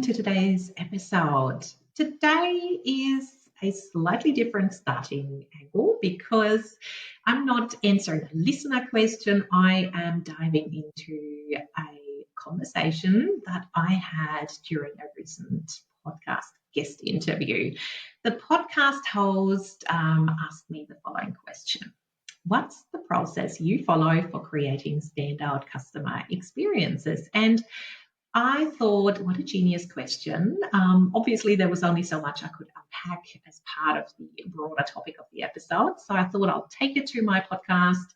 to today's episode. Today is a slightly different starting angle because I'm not answering a listener question. I am diving into a conversation that I had during a recent podcast guest interview. The podcast host asked me the following question. What's the process you follow for creating standout customer experiences? And I thought, what a genius question. Obviously, there was only so much I could unpack as part of the broader topic of the episode. So I thought I'll take it to my podcast,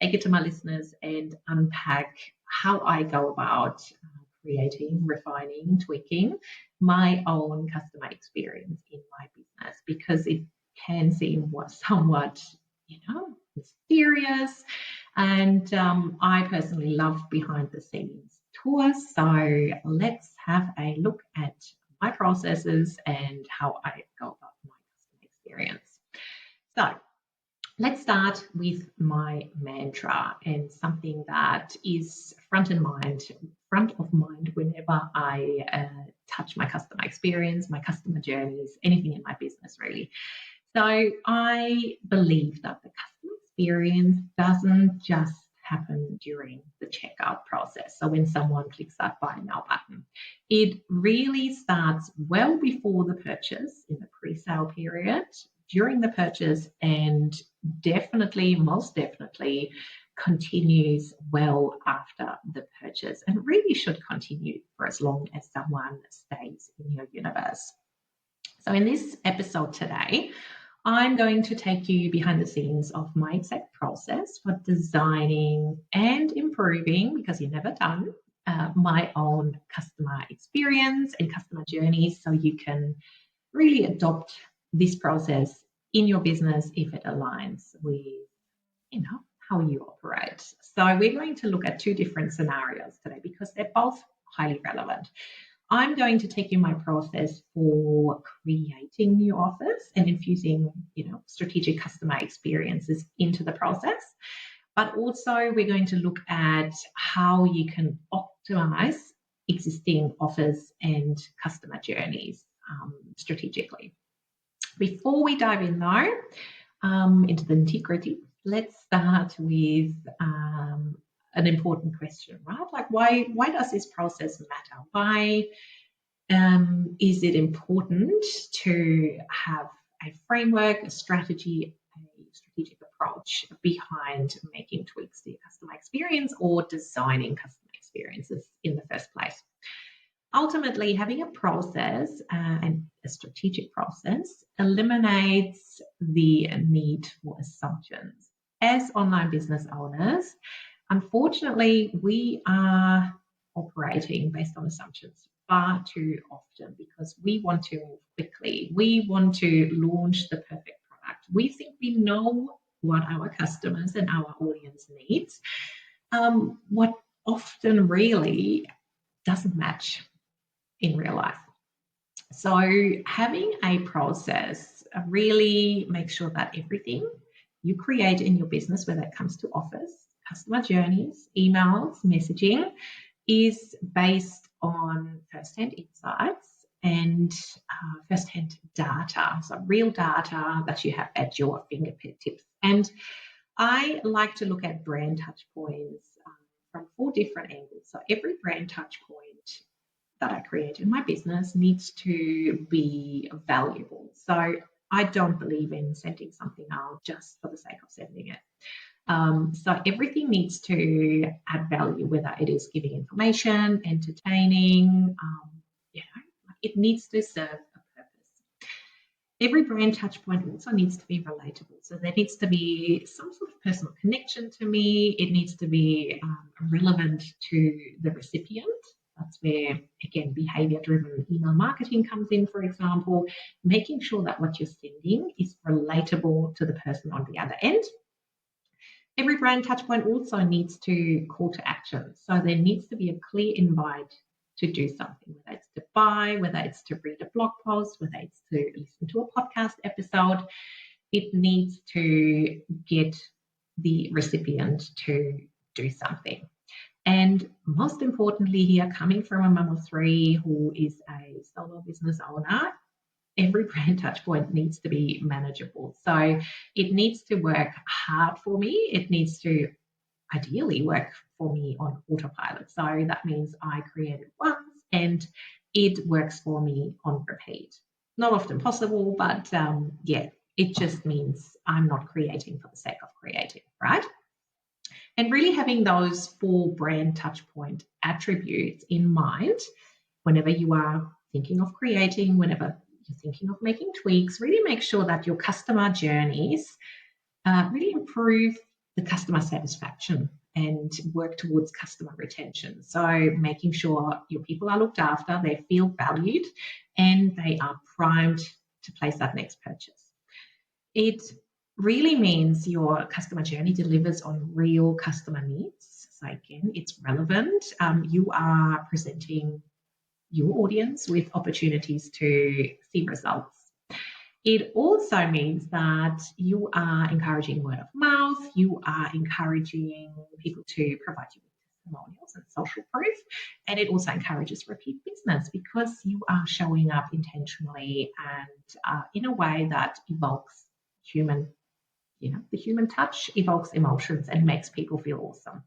take it to my listeners, and unpack how I go about creating, refining, tweaking my own customer experience in my business, because it can seem somewhat, mysterious. And I personally love behind the scenes tours. So let's have a look at my processes and how I go about my customer experience. So let's start with my mantra and something that is front of mind whenever I touch my customer experience, my customer journeys, anything in my business really. So I believe that the customer experience doesn't just happen during the checkout process. So when someone clicks that buy now button, it really starts well before the purchase, in the pre-sale period, during the purchase, and most definitely continues well after the purchase, and really should continue for as long as someone stays in your universe. So in this episode today, I'm going to take you behind the scenes of my exact process for designing and improving, because you're never done, my own customer experience and customer journeys, so you can really adopt this process in your business if it aligns with, how you operate. So we're going to look at two different scenarios today because they're both highly relevant. I'm going to take you my process for creating new offers and infusing, strategic customer experiences into the process. But also we're going to look at how you can optimize existing offers and customer journeys strategically. Before we dive in though, into the nitty-gritty, let's start with an important question, right? Like why does this process matter? Why is it important to have a framework, a strategy, a strategic approach behind making tweaks to your customer experience or designing customer experiences in the first place? Ultimately, having a process and a strategic process eliminates the need for assumptions. As online business owners, unfortunately, we are operating based on assumptions far too often because we want to move quickly. We want to launch the perfect product. We think we know what our customers and our audience needs, what often really doesn't match in real life. So having a process really makes sure that everything you create in your business, whether it comes to offers, customer journeys, emails, messaging, is based on first-hand insights and first-hand data, so real data that you have at your fingertips. And I like to look at brand touch points from 4 different angles. So every brand touch point that I create in my business needs to be valuable. So I don't believe in sending something out just for the sake of sending it. So everything needs to add value, whether it is giving information, entertaining, it needs to serve a purpose. Every brand touch point also needs to be relatable. So there needs to be some sort of personal connection to me. It needs to be relevant to the recipient. That's where, again, behavior-driven email marketing comes in, for example, making sure that what you're sending is relatable to the person on the other end. Every brand touchpoint also needs to call to action. So there needs to be a clear invite to do something, whether it's to buy, whether it's to read a blog post, whether it's to listen to a podcast episode. It needs to get the recipient to do something. And most importantly here, coming from a mum of three who is a solo business owner, every brand touch point needs to be manageable. So it needs to work hard for me. It needs to ideally work for me on autopilot. So that means I create it once and it works for me on repeat. Not often possible, but yeah, it just means I'm not creating for the sake of creating, right? And really having those 4 brand touchpoint attributes in mind whenever you are thinking of creating, whenever you're thinking of making tweaks, really make sure that your customer journeys really improve the customer satisfaction and work towards customer retention. So making sure your people are looked after, they feel valued, and they are primed to place that next purchase. It really means your customer journey delivers on real customer needs. So again, it's relevant. You are presenting your audience with opportunities to see results. It also means that you are encouraging word of mouth, you are encouraging people to provide you with testimonials and social proof, and it also encourages repeat business because you are showing up intentionally and in a way that evokes human, the human touch evokes emotions and makes people feel awesome.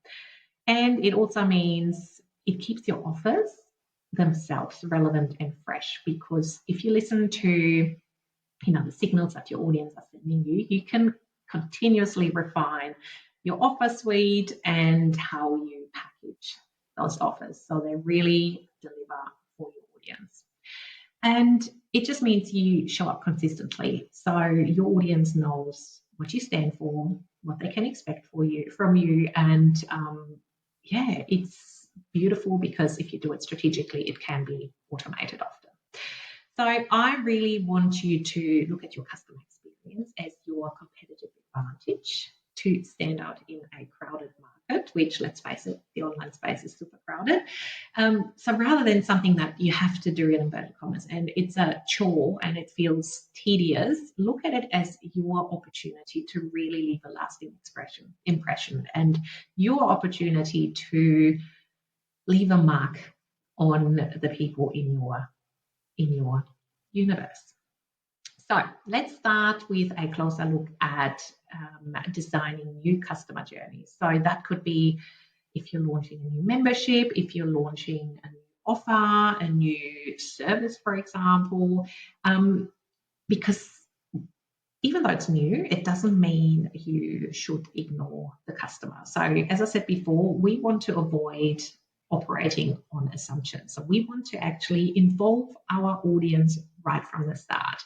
And it also means it keeps your offers themselves relevant and fresh, because if you listen to the signals that your audience are sending you, you can continuously refine your offer suite and how you package those offers so they really deliver for your audience. And it just means you show up consistently so your audience knows what you stand for, what they can expect from you, and yeah, it's beautiful because if you do it strategically, it can be automated often. So I really want you to look at your customer experience as your competitive advantage to stand out in a crowded market, which, let's face it, the online space is super crowded. So rather than something that you have to do in inverted commas and it's a chore and it feels tedious, look at it as your opportunity to really leave a lasting impression and your opportunity to leave a mark on the people in your universe. So let's start with a closer look at designing new customer journeys. So that could be if you're launching a new membership, if you're launching a new offer, a new service, for example, because even though it's new, it doesn't mean you should ignore the customer. So as I said before, we want to avoid operating on assumptions. So we want to actually involve our audience right from the start.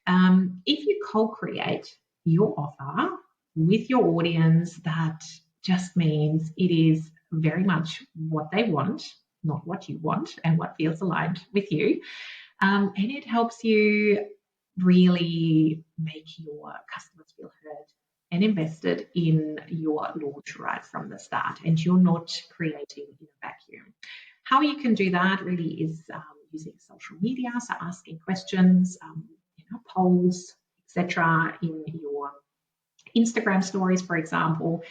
If you co-create your offer with your audience, that just means it is very much what they want, not what you want and what feels aligned with you. And it helps you really make your customers feel heard and invested in your launch right from the start, and you're not creating in a vacuum. How you can do that really is using social media, so asking questions, polls, etc. in your Instagram stories, for example.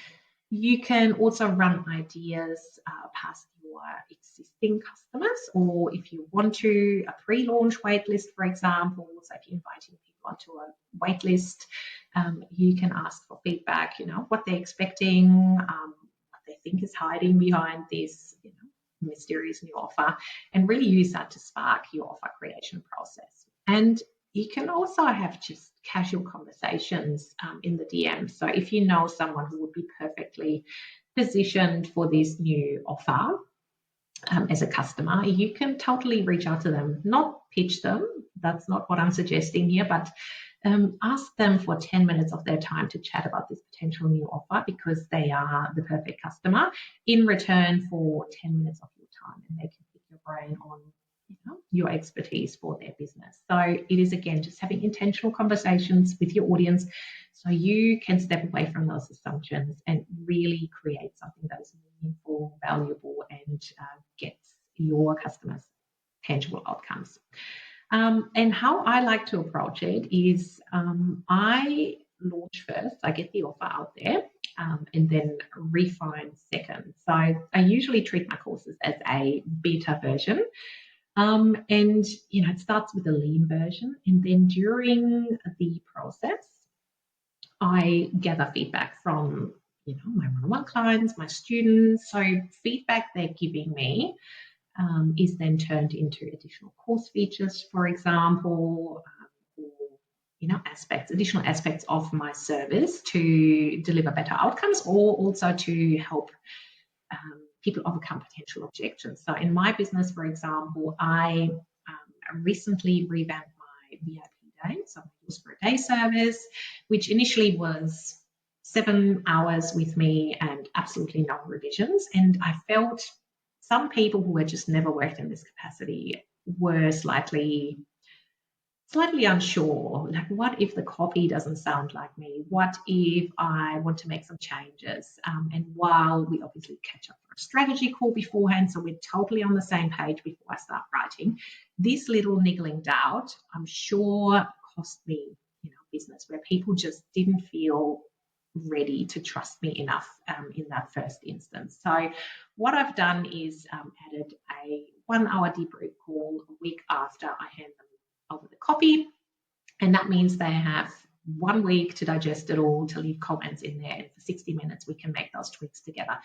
You can also run ideas past your existing customers, or if you want to, a pre-launch waitlist, for example. So if you're inviting people onto a waitlist, you can ask for feedback, what they're expecting, what they think is hiding behind this, mysterious new offer, and really use that to spark your offer creation process. And you can also have just casual conversations in the DM. So if you know someone who would be perfectly positioned for this new offer as a customer, you can totally reach out to them, not pitch them. That's not what I'm suggesting here, but ask them for 10 minutes of their time to chat about this potential new offer because they are the perfect customer in return for 10 minutes of your time, and they can pick your brain on your expertise for their business. So it is, again, just having intentional conversations with your audience so you can step away from those assumptions and really create something that is meaningful, valuable, and gets your customers tangible outcomes. And how I like to approach it is I launch first, I get the offer out there, and then refine second. So I usually treat my courses as a beta version. And, it starts with a lean version. And then during the process, I gather feedback from, my one-on-one clients, my students. So feedback they're giving me is then turned into additional course features, for example, or additional aspects of my service to deliver better outcomes, or also to help people overcome potential objections. So in my business, for example, I recently revamped my VIP day, so my Yours for a Day service, which initially was 7 hours with me and absolutely no revisions. And I felt some people who had just never worked in this capacity were slightly unsure. Like, what if the copy doesn't sound like me? What if I want to make some changes? And while we obviously catch up for a strategy call beforehand, so we're totally on the same page before I start writing, this little niggling doubt, I'm sure, cost me, business, where people just didn't feel ready to trust me enough in that first instance. So what I've done is added a 1-hour debrief call a week after I hand them over the copy, and that means they have 1 week to digest it all, to leave comments in there, and for 60 minutes we can make those tweaks together.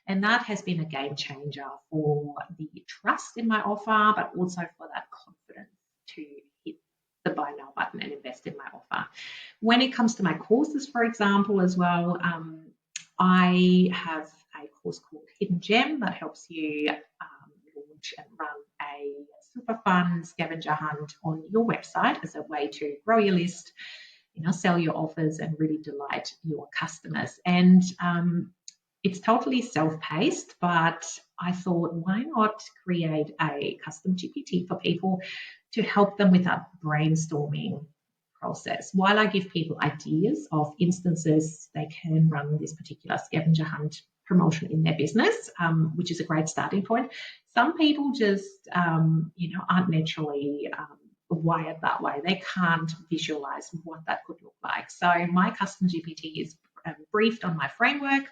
And that has been a game changer for the trust in my offer, but also for that confidence to hit the buy now button and invest in my offer. When it comes to my courses, for example, as well, I have a course called Hidden Gem that helps you launch and run a super fun scavenger hunt on your website as a way to grow your list, sell your offers and really delight your customers. And it's totally self-paced, but I thought, why not create a custom GPT for people to help them with that brainstorming process? While I give people ideas of instances they can run this particular scavenger hunt promotion in their business, which is a great starting point, some people just, aren't naturally wired that way. They can't visualize what that could look like. So my custom GPT is briefed on my framework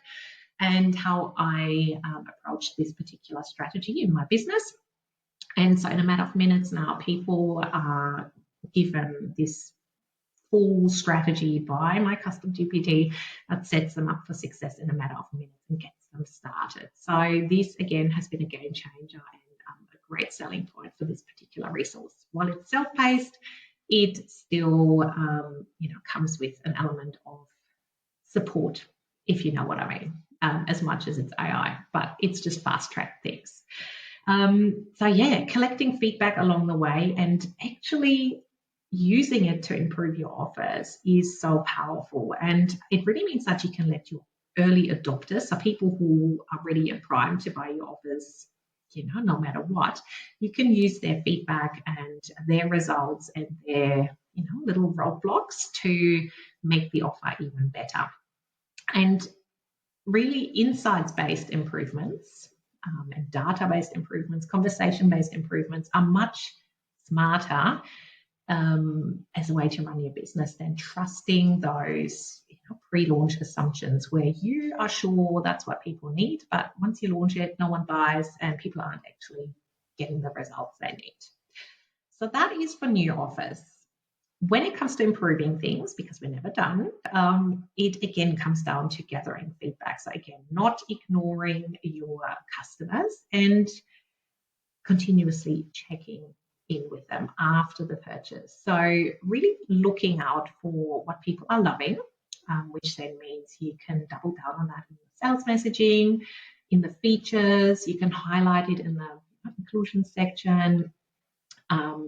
and how I approach this particular strategy in my business. And so in a matter of minutes now, people are given this full strategy by my custom GPT that sets them up for success in a matter of minutes and gets them started. So this, again, has been a game changer and a great selling point for this particular resource. While it's self-paced, it still, comes with an element of support, if you know what I mean, as much as it's AI, but it's just fast-track things. So yeah, collecting feedback along the way and actually using it to improve your offers is so powerful. And it really means that you can let your early adopters, so people who are ready and primed to buy your offers, no matter what, you can use their feedback and their results and their, little roadblocks to make the offer even better. And really insights-based improvements and data-based improvements, conversation-based improvements are much smarter as a way to run your business than trusting those pre-launch assumptions where you are sure that's what people need, but once you launch it, no one buys and people aren't actually getting the results they need. So that is for new offers. When it comes to improving things, because we're never done, it again comes down to gathering feedback. So again, not ignoring your customers and continuously checking in with them after the purchase. So really looking out for what people are loving, which then means you can double down on that in the sales messaging, in the features, you can highlight it in the inclusion section.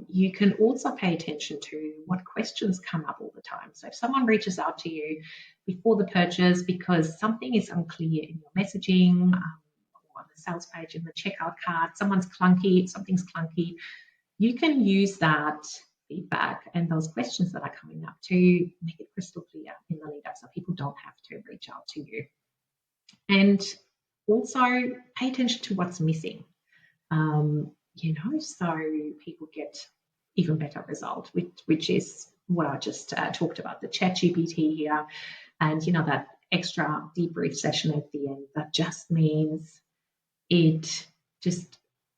You can also pay attention to what questions come up all the time. So if someone reaches out to you before the purchase because something is unclear in your messaging, or on the sales page, in the checkout cart, something's clunky, you can use that feedback and those questions that are coming up to make it crystal clear in the lead up so people don't have to reach out to you. And also pay attention to what's missing. So people get even better results, which is what I just talked about, the chat GPT here, and that extra debrief session at the end. That just means it just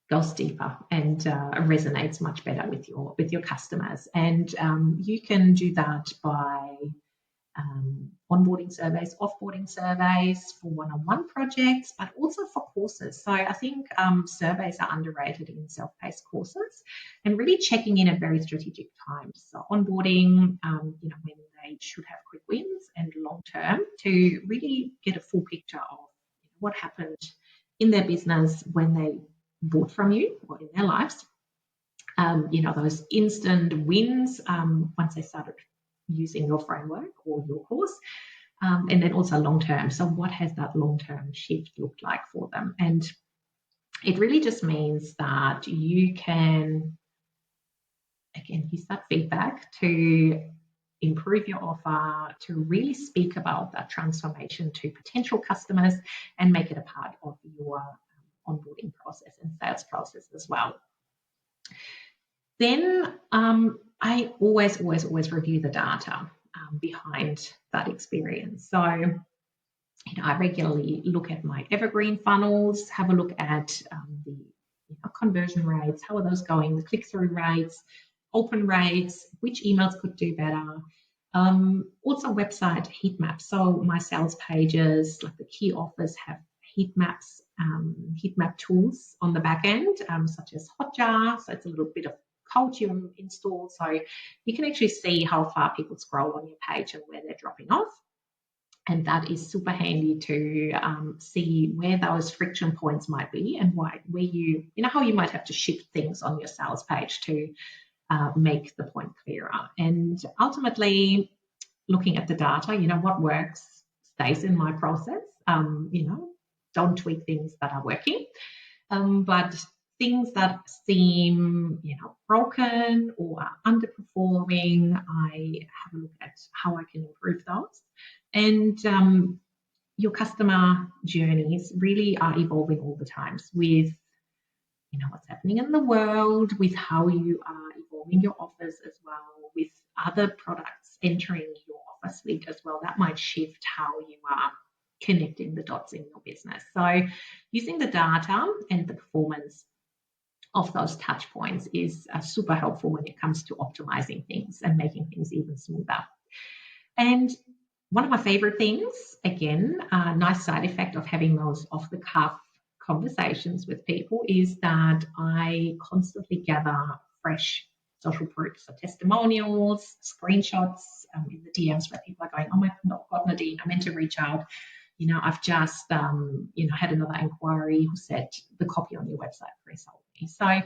goes deeper and resonates much better with your customers. And you can do that by onboarding surveys, offboarding surveys for one-on-one projects, but also for courses. So I think surveys are underrated in self-paced courses, and really checking in at very strategic times. So onboarding, when they should have quick wins, and long-term to really get a full picture of what happened in their business when they bought from you or in their lives. Those instant wins once they started using your framework or your course, and then also long term. So what has that long term shift looked like for them? And it really just means that you can, again, use that feedback to improve your offer, to really speak about that transformation to potential customers and make it a part of your onboarding process and sales process as well. Then I always review the data behind that experience. So, I regularly look at my evergreen funnels, have a look at the conversion rates, how are those going, the click-through rates, open rates, which emails could do better. Also website heat maps. So my sales pages, like the key offers, have heat maps, heat map tools on the back end, such as Hotjar. So it's a little bit of code you install, so you can actually see how far people scroll on your page and where they're dropping off. And that is super handy to see where those friction points might be, and where how you might have to shift things on your sales page to make the point clearer. And ultimately, looking at the data, what works stays in my process. Don't tweak things that are working, but things that seem broken or are underperforming, I have a look at how I can improve those. And your customer journeys really are evolving all the times with what's happening in the world, with how you are evolving your offers as well, with other products entering your offer suite as well. That might shift how you are connecting the dots in your business. So using the data and the performance of those touch points is super helpful when it comes to optimizing things and making things even smoother. And one of my favorite things, again, a nice side effect of having those off-the-cuff conversations with people, is that I constantly gather fresh social proof, so testimonials, screenshots in the DMs where people are going, oh my God, Nadine, I meant to reach out. I've just, had another inquiry who said the copy on your website pre-sold me. So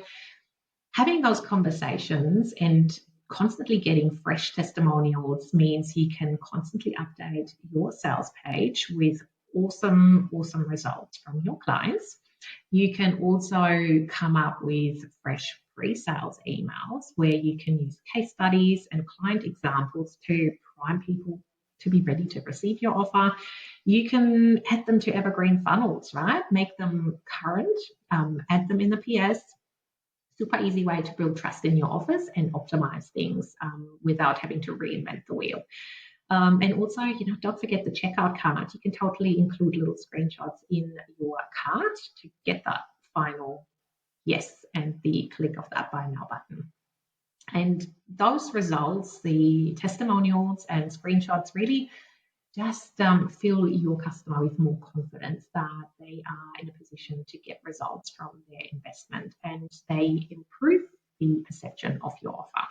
having those conversations and constantly getting fresh testimonials means you can constantly update your sales page with awesome results from your clients. You can also come up with fresh pre-sales emails where you can use case studies and client examples to prime people to be ready to receive your offer. You can add them to evergreen funnels, right? Make them current, add them in the PS. Super easy way to build trust in your offers and optimize things without having to reinvent the wheel. And also, don't forget the checkout cart. You can totally include little screenshots in your cart to get that final yes and the click of that buy now button. And those results, the testimonials and screenshots, really just fill your customer with more confidence that they are in a position to get results from their investment, and they improve the perception of your offer.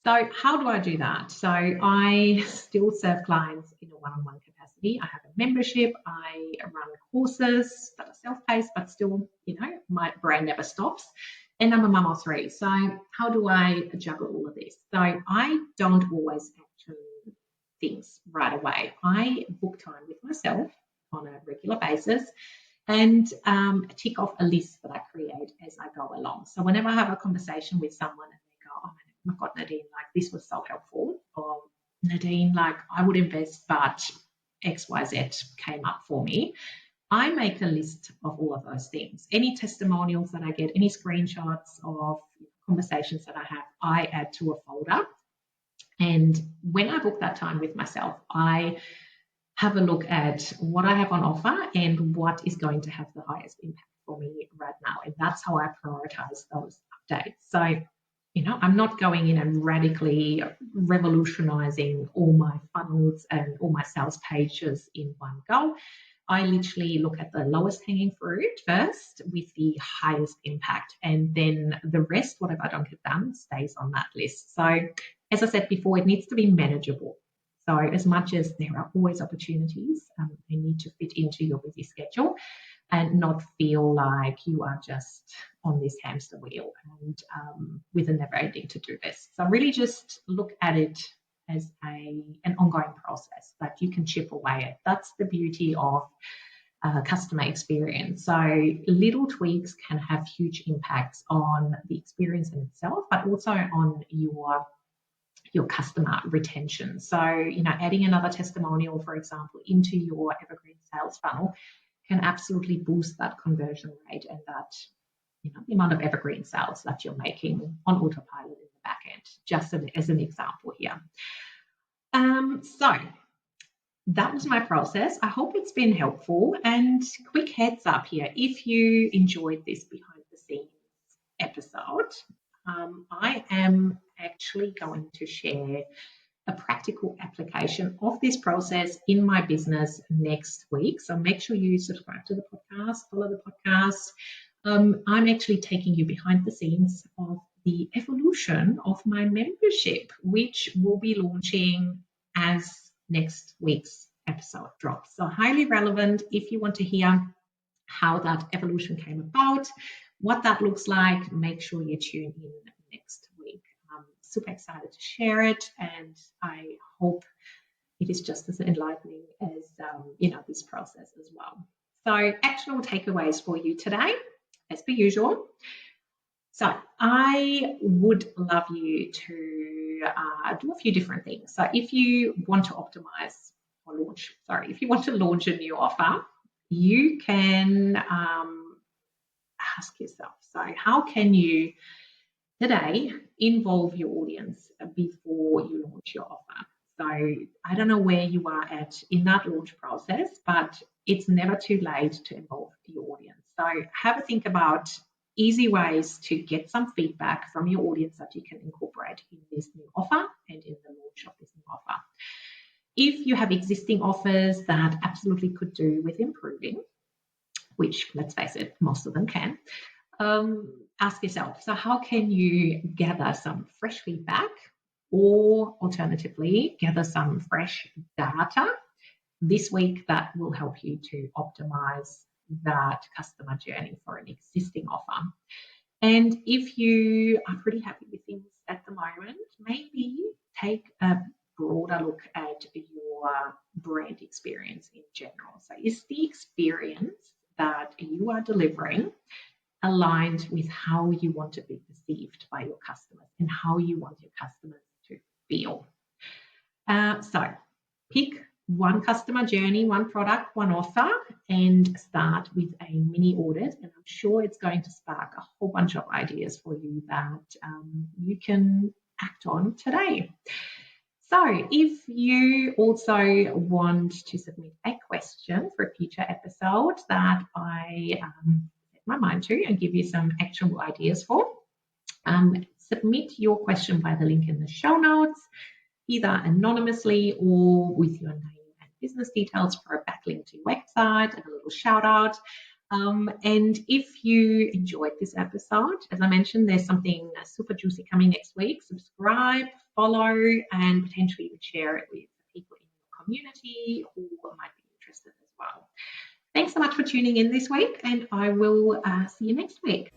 So how do I do that? So I still serve clients in a one-on-one capacity. I have a membership. I run courses that are self-paced, but still, my brain never stops. And I'm a mum of three. So how do I juggle all of this? So I don't always action things right away. I book time with myself on a regular basis and tick off a list that I create as I go along. So whenever I have a conversation with someone and they go, oh my God, Nadine, this was so helpful. Or Nadine, I would invest, but XYZ came up for me. I make a list of all of those things. Any testimonials that I get, any screenshots of conversations that I have, I add to a folder. And when I book that time with myself, I have a look at what I have on offer and what is going to have the highest impact for me right now. And that's how I prioritize those updates. So, I'm not going in and radically revolutionizing all my funnels and all my sales pages in one go. I literally look at the lowest hanging fruit first with the highest impact, and then the rest, whatever I don't get done, stays on that list. So, as I said before, it needs to be manageable. So, as much as there are always opportunities, they need to fit into your busy schedule and not feel like you are just on this hamster wheel and with a never ending to-do list. So, really just look at it as an ongoing process that you can chip away at. That's the beauty of customer experience. So little tweaks can have huge impacts on the experience in itself, but also on your customer retention. So, adding another testimonial, for example, into your evergreen sales funnel can absolutely boost that conversion rate and that the amount of evergreen sales that you're making on autopilot in the back end, just as an example here. So that was my process. I hope it's been helpful. And quick heads up here, if you enjoyed this behind the scenes episode, I am actually going to share a practical application of this process in my business next week. So make sure you subscribe to the podcast, follow the podcast. I'm actually taking you behind the scenes of the evolution of my membership, which will be launching as next week's episode drops. So highly relevant if you want to hear how that evolution came about, what that looks like. Make sure you tune in next week. I'm super excited to share it, and I hope it is just as enlightening as this process as well. So actionable takeaways for you today, as per usual. So I would love you to do a few different things. So if you want to if you want to launch a new offer, you can ask yourself, so how can you today involve your audience before you launch your offer? So I don't know where you are at in that launch process, but it's never too late to involve your audience. So have a think about easy ways to get some feedback from your audience that you can incorporate in this new offer and in the launch of this new offer. If you have existing offers that absolutely could do with improving, which, let's face it, most of them can, ask yourself, so how can you gather some fresh feedback, or alternatively gather some fresh data this week that will help you to optimize that customer journey for an existing offer? And if you are pretty happy with things at the moment, maybe take a broader look at your brand experience in general. So is the experience that you are delivering aligned with how you want to be perceived by your customers and how you want your customers to feel? So pick one customer journey, one product, one offer, and start with a mini audit. And I'm sure it's going to spark a whole bunch of ideas for you that you can act on today. So if you also want to submit a question for a future episode that I set my mind to and give you some actionable ideas for, submit your question by the link in the show notes, either anonymously or with your name and business details for a backlink to your website and a little shout out. And if you enjoyed this episode, as I mentioned, there's something super juicy coming next week. Subscribe, follow, and potentially even share it with people in your community who might be interested as well. Thanks so much for tuning in this week, and I will see you next week.